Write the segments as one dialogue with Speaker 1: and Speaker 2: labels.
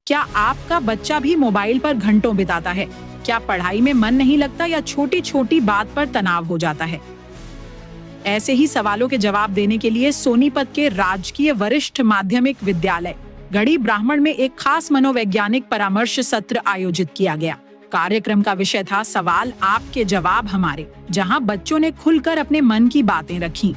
Speaker 1: क्या आपका बच्चा भी मोबाइल पर घंटों बिताता है? क्या पढ़ाई में मन नहीं लगता या छोटी छोटी बात पर तनाव हो जाता है? ऐसे ही सवालों के जवाब देने के लिए सोनीपत के राजकीय वरिष्ठ माध्यमिक विद्यालय गढ़ी ब्राह्मण में एक खास मनोवैज्ञानिक परामर्श सत्र आयोजित किया गया। कार्यक्रम का विषय था सवाल आपके जवाब हमारे, जहां बच्चों ने खुलकर अपने मन की बातें रखी।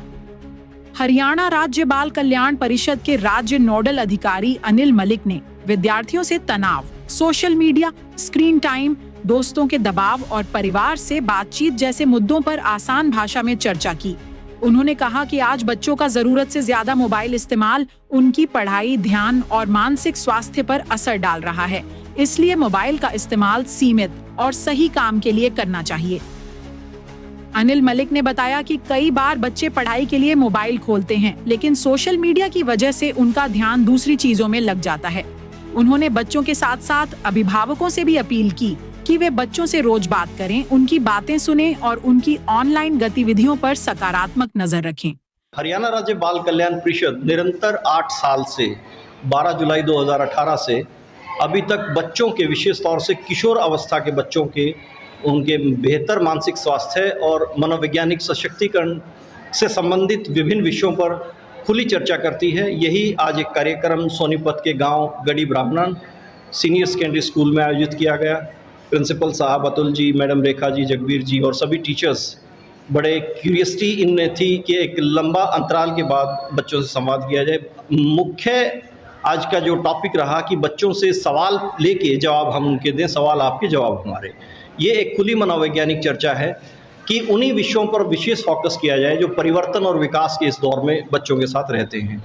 Speaker 1: हरियाणा राज्य बाल कल्याण परिषद के राज्य नोडल अधिकारी अनिल मलिक ने विद्यार्थियों से तनाव, सोशल मीडिया, स्क्रीन टाइम, दोस्तों के दबाव और परिवार से बातचीत जैसे मुद्दों पर आसान भाषा में चर्चा की। उन्होंने कहा कि आज बच्चों का जरूरत से ज्यादा मोबाइल इस्तेमाल उनकी पढ़ाई, ध्यान और मानसिक स्वास्थ्य पर असर डाल रहा है, इसलिए मोबाइल का इस्तेमाल सीमित और सही काम के लिए करना चाहिए। अनिल मलिक ने बताया कि कई बार बच्चे पढ़ाई के लिए मोबाइल खोलते हैं, लेकिन सोशल मीडिया की वजह से उनका ध्यान दूसरी चीजों में लग जाता है। उन्होंने बच्चों के साथ साथ अभिभावकों से भी अपील की कि वे बच्चों से रोज बात करें, उनकी बातें सुनें और उनकी ऑनलाइन गतिविधियों पर सकारात्मक नजर रखें।
Speaker 2: हरियाणा राज्य बाल कल्याण परिषद निरंतर 8 साल से 12 जुलाई 2018 से अभी तक बच्चों के, विशेष तौर से किशोर अवस्था के बच्चों के, उनके बेहतर मानसिक स्वास्थ्य और मनोवैज्ञानिक सशक्तिकरण से संबंधित विभिन्न विषयों पर खुली चर्चा करती है। यही आज एक कार्यक्रम सोनीपत के गांव गढ़ी ब्राह्मण सीनियर सेकेंडरी स्कूल में आयोजित किया गया। प्रिंसिपल साहब अतुल जी, मैडम रेखा जी, जगबीर जी और सभी टीचर्स, बड़े क्यूरियसिटी इनमें थी कि एक लंबा अंतराल के बाद बच्चों से संवाद किया जाए। मुख्य आज का जो टॉपिक रहा कि बच्चों से सवाल लेके जवाब हम उनके दें, सवाल आपके जवाब हमारे। ये एक खुली मनोवैज्ञानिक चर्चा है कि उन्हीं विषयों पर विशेष फोकस किया जाए जो परिवर्तन और विकास के इस दौर में बच्चों के साथ रहते हैं।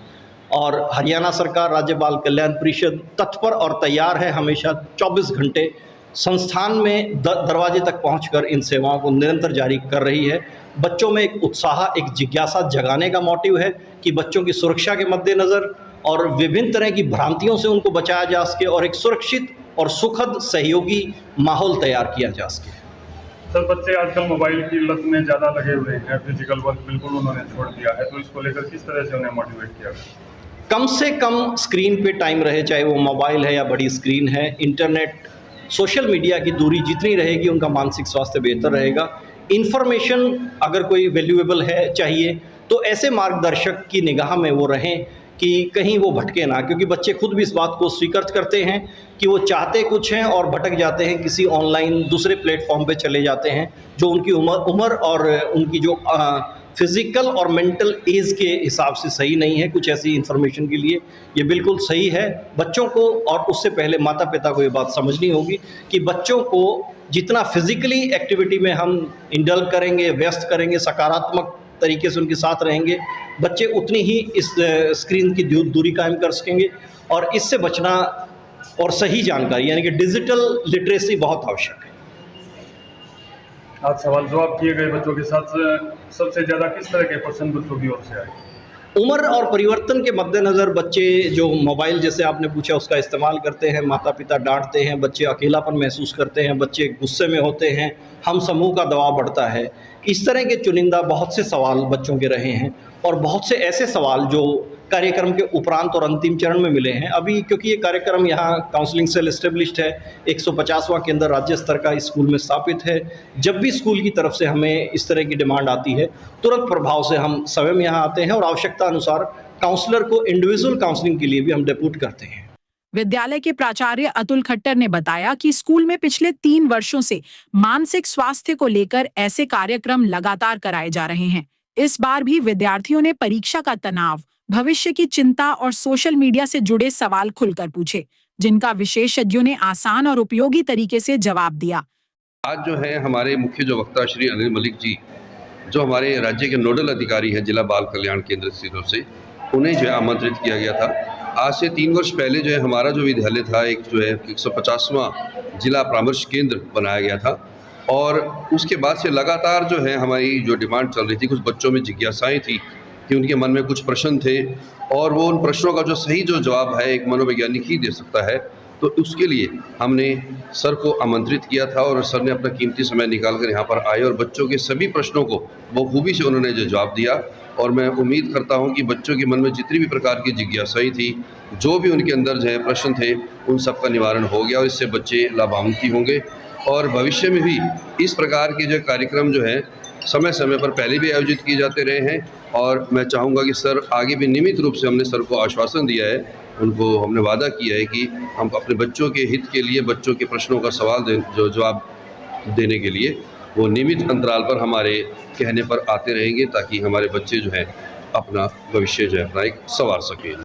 Speaker 2: और हरियाणा सरकार, राज्य बाल कल्याण परिषद तत्पर और तैयार है हमेशा 24 घंटे संस्थान में दरवाजे तक पहुंचकर इन सेवाओं को निरंतर जारी कर रही है। बच्चों में एक उत्साह, एक जिज्ञासा जगाने का मोटिव है कि बच्चों की सुरक्षा के मद्देनज़र और विभिन्न तरह की भ्रांतियों से उनको बचाया जा सके और एक सुरक्षित और सुखद सहयोगी माहौल तैयार किया जा सके।
Speaker 3: सर, बच्चे आजकल मोबाइल की लत में ज़्यादा लगे हुए हैं, फिजिकल वर्क बिल्कुल उन्होंने छोड़ दिया है, तो इसको लेकर किस तरह से उन्हें मोटिवेट किया जाए?
Speaker 2: कम से कम स्क्रीन पे टाइम रहे, चाहे वो मोबाइल है या बड़ी स्क्रीन है। इंटरनेट, सोशल मीडिया की दूरी जितनी रहेगी उनका मानसिक स्वास्थ्य बेहतर रहेगा। इन्फॉर्मेशन अगर कोई वैल्यूएबल है चाहिए तो ऐसे मार्गदर्शक की निगाह में वो रहें कि कहीं वो भटके ना, क्योंकि बच्चे खुद भी इस बात को स्वीकार करते हैं कि वो चाहते कुछ हैं और भटक जाते हैं, किसी ऑनलाइन दूसरे प्लेटफॉर्म पे चले जाते हैं जो उनकी उम्र और उनकी जो फिज़िकल और मेंटल एज के हिसाब से सही नहीं है। कुछ ऐसी इन्फॉर्मेशन के लिए ये बिल्कुल सही है। बच्चों को और उससे पहले माता पिता को ये बात समझनी होगी कि बच्चों को जितना फिज़िकली एक्टिविटी में हम इंडल्ज करेंगे, व्यस्त करेंगे, सकारात्मक तरीके से उनके साथ रहेंगे, बच्चे उतनी ही इस स्क्रीन की दूरी कायम कर सकेंगे। और इससे बचना और सही जानकारी यानी कि डिजिटल लिटरेसी बहुत आवश्यक है।
Speaker 3: आज सवाल जवाब किए गए बच्चों के साथ सबसे ज़्यादा किस तरह के प्रश्न बच्चों की ओर से आए?
Speaker 2: उम्र और परिवर्तन के मद्देनज़र बच्चे जो मोबाइल, जैसे आपने पूछा, उसका इस्तेमाल करते हैं, माता पिता डांटते हैं, बच्चे अकेलापन महसूस करते हैं, बच्चे गुस्से में होते हैं, हम समूह का दबाव बढ़ता है। इस तरह के चुनिंदा बहुत से सवाल बच्चों के रहे हैं और बहुत से ऐसे सवाल जो कार्यक्रम के उपरांत और अंतिम चरण में मिले हैं। अभी क्योंकि ये कार्यक्रम यहाँ काउंसलिंग सेल इस्टेब्लिश्ड है, 150वां केंद्र राज्य स्तर का स्कूल में स्थापित है। जब भी स्कूल की तरफ से हमें इस तरह की डिमांड आती है, तुरंत प्रभाव से हम स्वयं यहाँ आते हैं और आवश्यकता अनुसार काउंसलर को इंडिविजुअल काउंसलिंग के लिए भी हम डेप्यूट करते हैं।
Speaker 1: विद्यालय के प्राचार्य अतुल खट्टर ने बताया कि स्कूल में पिछले 3 वर्षों से मानसिक स्वास्थ्य को लेकर ऐसे कार्यक्रम लगातार कराए जा रहे हैं। इस बार भी विद्यार्थियों ने परीक्षा का तनाव, भविष्य की चिंता और सोशल मीडिया से जुड़े सवाल खुलकर पूछे, जिनका विशेषज्ञों ने आसान और उपयोगी तरीके से जवाब दिया।
Speaker 4: आज जो है हमारे मुख्य जो वक्ता श्री अनिल मलिक जी, जो हमारे राज्य के नोडल अधिकारी हैं जिला बाल कल्याण केंद्र सिरों से, उन्हें जो है आमंत्रित किया गया था। आज से 3 वर्ष पहले जो है हमारा जो विद्यालय था, एक जो है 150वां जिला परामर्श केंद्र बनाया गया था और उसके बाद से लगातार जो है हमारी जो डिमांड चल रही थी, कुछ बच्चों में जिज्ञासाएँ थी कि उनके मन में कुछ प्रश्न थे और वो उन प्रश्नों का जो सही जो जवाब है एक मनोवैज्ञानिक ही दे सकता है। तो उसके लिए हमने सर को आमंत्रित किया था और सर ने अपना कीमती समय निकाल कर यहाँ पर आए और बच्चों के सभी प्रश्नों को बखूबी से उन्होंने जो जवाब दिया और मैं उम्मीद करता हूं कि बच्चों के मन में जितनी भी प्रकार की जिज्ञासाएं थी, जो भी उनके अंदर जो है प्रश्न थे, उन सब का निवारण हो गया और इससे बच्चे लाभान्वित होंगे। और भविष्य में भी इस प्रकार के जो कार्यक्रम जो है समय समय पर पहले भी आयोजित किए जाते रहे हैं और मैं चाहूँगा कि सर आगे भी नियमित रूप से हमने सर को आश्वासन दिया है, उनको हमने वादा किया है कि हम अपने बच्चों के हित के लिए, बच्चों के प्रश्नों का जवाब देने के लिए वो नियमित अंतराल पर हमारे कहने पर आते रहेंगे, ताकि हमारे बच्चे जो हैं अपना भविष्य जो है अपना एक संवार सकें।